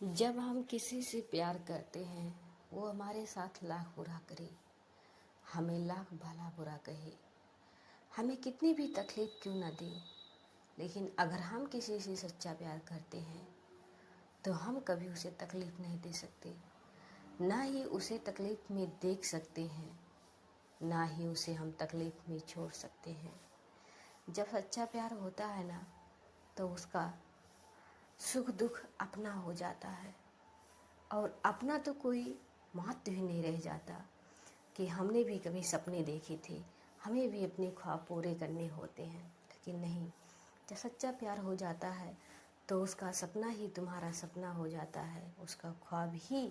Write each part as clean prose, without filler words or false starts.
जब हम किसी से प्यार करते हैं, वो हमारे साथ लाख बुरा करे, हमें लाख भला बुरा कहे, हमें कितनी भी तकलीफ़ क्यों ना दे, लेकिन अगर हम किसी से सच्चा प्यार करते हैं तो हम कभी उसे तकलीफ़ नहीं दे सकते, ना ही उसे तकलीफ़ में देख सकते हैं, ना ही उसे हम तकलीफ़ में छोड़ सकते हैं। जब सच्चा प्यार होता है ना, तो उसका सुख दुख अपना हो जाता है, और अपना तो कोई महत्व ही नहीं रह जाता कि हमने भी कभी सपने देखे थे, हमें भी अपने ख्वाब पूरे करने होते हैं। लेकिन नहीं, जब सच्चा प्यार हो जाता है तो उसका सपना ही तुम्हारा सपना हो जाता है, उसका ख्वाब ही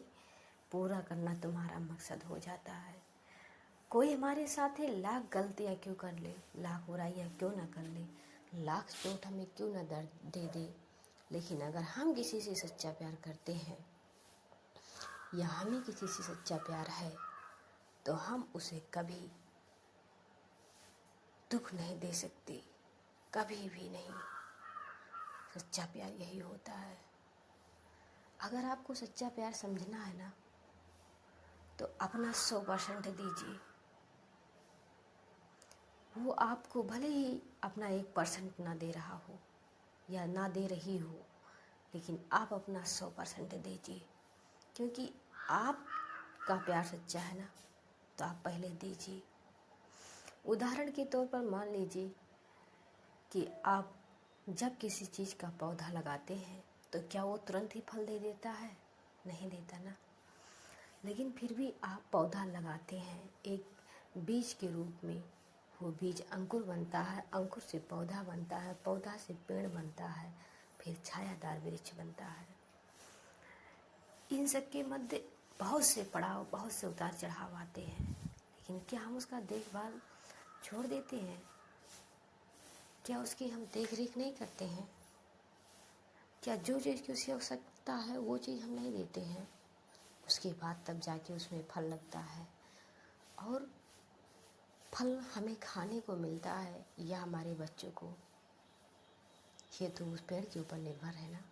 पूरा करना तुम्हारा मकसद हो जाता है। कोई हमारे साथ है लाख गलतियाँ क्यों कर ले, लाख बुराइयाँ क्यों ना कर ले, लाख चोट हमें क्यों ना दर्द दे दे, लेकिन अगर हम किसी से सच्चा प्यार करते हैं या हमें किसी से सच्चा प्यार है तो हम उसे कभी दुख नहीं दे सकते, कभी भी नहीं। सच्चा प्यार यही होता है। अगर आपको सच्चा प्यार समझना है ना, तो अपना 100% दीजिए। वो आपको भले ही अपना 1% ना दे रहा हो या ना दे रही हो, लेकिन आप अपना 100% दीजिए, क्योंकि आपका प्यार सच्चा है ना, तो आप पहले दीजिए। उदाहरण के तौर पर मान लीजिए कि आप जब किसी चीज़ का पौधा लगाते हैं तो क्या वो तुरंत ही फल दे देता है? नहीं देता ना। लेकिन फिर भी आप पौधा लगाते हैं एक बीज के रूप में, वो बीज अंकुर बनता है, अंकुर से पौधा बनता है, पौधा से पेड़ बनता है, फिर छायादार वृक्ष बनता है। इन सब के मध्य बहुत से पड़ाव, बहुत से उतार चढ़ाव आते हैं, लेकिन क्या हम उसका देखभाल छोड़ देते हैं? क्या उसकी हम देख रेख नहीं करते हैं? क्या जो चीज़ की उसकी आवश्यकता है वो चीज़ हम नहीं देते हैं? उसके बाद तब जाके उसमें फल लगता है, और फल हमें खाने को मिलता है या हमारे बच्चों को, ये तो उस पेड़ के ऊपर निर्भर है ना।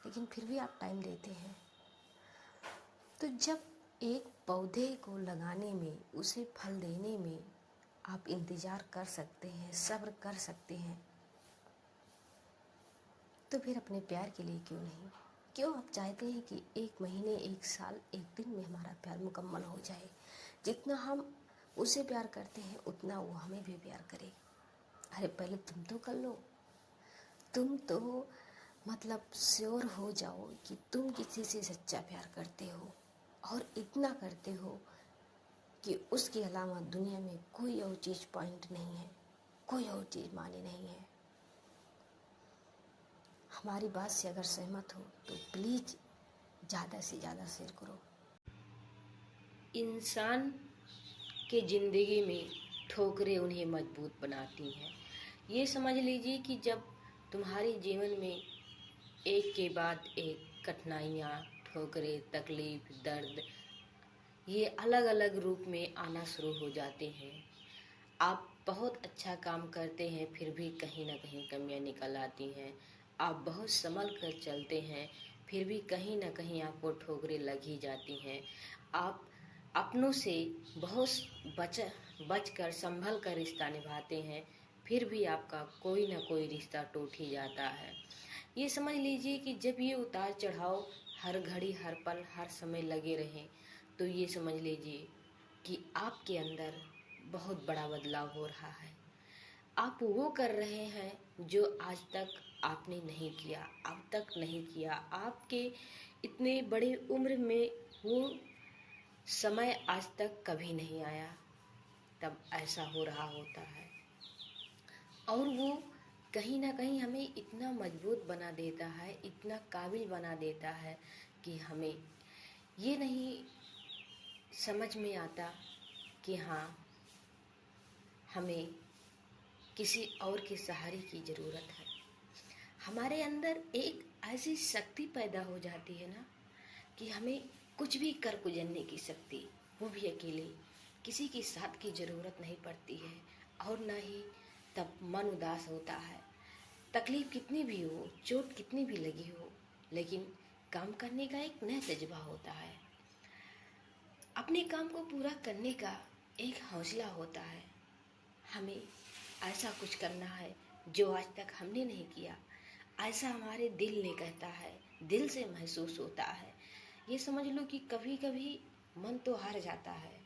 लेकिन फिर भी आप टाइम देते हैं। तो जब एक पौधे को लगाने में, उसे फल देने में आप इंतज़ार कर सकते हैं, सब्र कर सकते हैं, तो फिर अपने प्यार के लिए क्यों नहीं? क्यों आप चाहते हैं कि 1 महीने, 1 साल, 1 दिन में हमारा प्यार मुकम्मल हो जाए? जितना हम उसे प्यार करते हैं उतना वो हमें भी प्यार करे। अरे पहले तुम तो कर लो। तुम तो मतलब श्योर हो जाओ कि तुम किसी से सच्चा प्यार करते हो, और इतना करते हो कि उसके अलावा दुनिया में कोई और चीज़ पॉइंट नहीं है, कोई और चीज़ माने नहीं है। हमारी बात से अगर सहमत हो तो प्लीज़ ज़्यादा से ज़्यादा शेयर करो। इंसान के ज़िंदगी में ठोकरें उन्हें मजबूत बनाती हैं। ये समझ लीजिए कि जब तुम्हारे जीवन में एक के बाद एक कठिनाइयाँ, ठोकरें, तकलीफ, दर्द, ये अलग अलग रूप में आना शुरू हो जाते हैं। आप बहुत अच्छा काम करते हैं, फिर भी कहीं ना कहीं कमियां निकल आती हैं। आप बहुत संभल कर चलते हैं, फिर भी कहीं ना कहीं आपको ठोकरें लग ही जाती हैं। आप अपनों से बहुत बच कर संभल कर रिश्ता निभाते हैं, फिर भी आपका कोई ना कोई रिश्ता टूट ही जाता है। ये समझ लीजिए कि जब ये उतार चढ़ाव हर घड़ी, हर पल, हर समय लगे रहें, तो ये समझ लीजिए कि आपके अंदर बहुत बड़ा बदलाव हो रहा है। आप वो कर रहे हैं जो आज तक आपने नहीं किया, अब तक नहीं किया। आपके इतने बड़े उम्र में वो समय आज तक कभी नहीं आया, तब ऐसा हो रहा होता है। और वो कहीं ना कहीं हमें इतना मजबूत बना देता है, इतना काबिल बना देता है कि हमें ये नहीं समझ में आता कि हाँ, हमें किसी और के सहारे की ज़रूरत है। हमारे अंदर एक ऐसी शक्ति पैदा हो जाती है ना, कि हमें कुछ भी कर गुजरने की शक्ति, वो भी अकेले, किसी के साथ की ज़रूरत नहीं पड़ती है। और ना ही तब मन उदास होता है। तकलीफ़ कितनी भी हो, चोट कितनी भी लगी हो, लेकिन काम करने का एक नया जज्बा होता है, अपने काम को पूरा करने का एक हौसला होता है। हमें ऐसा कुछ करना है जो आज तक हमने नहीं किया, ऐसा हमारे दिल ने कहता है, दिल से महसूस होता है। ये समझ लो कि कभी कभी मन तो हार जाता है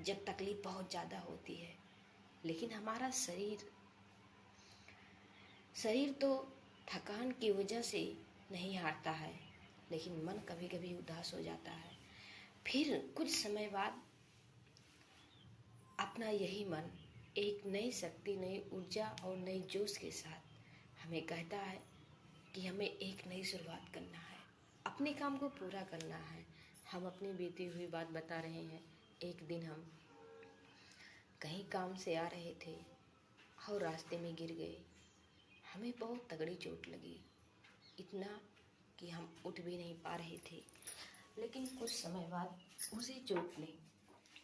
जब तकलीफ बहुत ज़्यादा होती है, लेकिन हमारा शरीर तो थकान की वजह से नहीं हारता है, लेकिन मन कभी कभी उदास हो जाता है। फिर कुछ समय बाद अपना यही मन एक नई शक्ति, नई ऊर्जा और नई जोश के साथ हमें कहता है कि हमें एक नई शुरुआत करना है, अपने काम को पूरा करना है। हम अपनी बीती हुई बात बता रहे हैं। एक दिन हम कहीं काम से आ रहे थे और रास्ते में गिर गए। हमें बहुत तगड़ी चोट लगी, इतना कि हम उठ भी नहीं पा रहे थे। लेकिन कुछ समय बाद उसी चोट ने,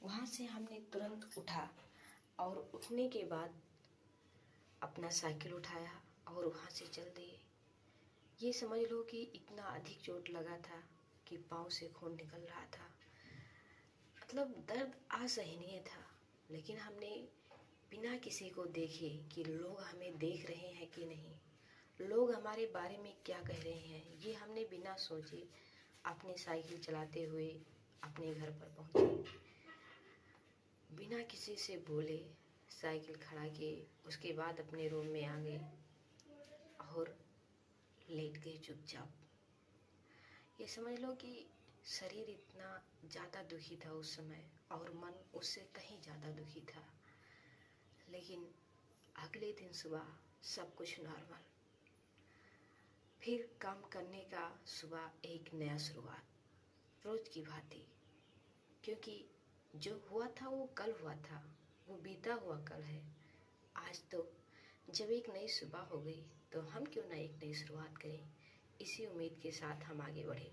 वहाँ से हमने तुरंत उठा और उठने के बाद अपना साइकिल उठाया और वहाँ से चल दिए। ये समझ लो कि इतना अधिक चोट लगा था कि पाँव से खून निकल रहा था, मतलब दर्द असहनीय था। लेकिन हमने बिना किसी को देखे कि लोग हमें देख रहे हैं कि नहीं, लोग हमारे बारे में क्या कह रहे हैं, ये हमने बिना सोचे अपनी साइकिल चलाते हुए अपने घर पर पहुंचे। बिना किसी से बोले साइकिल खड़ा किए, उसके बाद अपने रूम में आ गए और लेट गए चुपचाप। ये समझ लो कि शरीर इतना ज़्यादा दुखी था उस समय और मन उससे कहीं ज़्यादा दुखी था। लेकिन अगले दिन सुबह सब कुछ नॉर्मल, फिर काम करने का सुबह एक नया शुरुआत रोज की भांति। क्योंकि जो हुआ था वो कल हुआ था, वो बीता हुआ कल है। आज तो जब एक नई सुबह हो गई तो हम क्यों ना एक नई शुरुआत करें। इसी उम्मीद के साथ हम आगे बढ़े।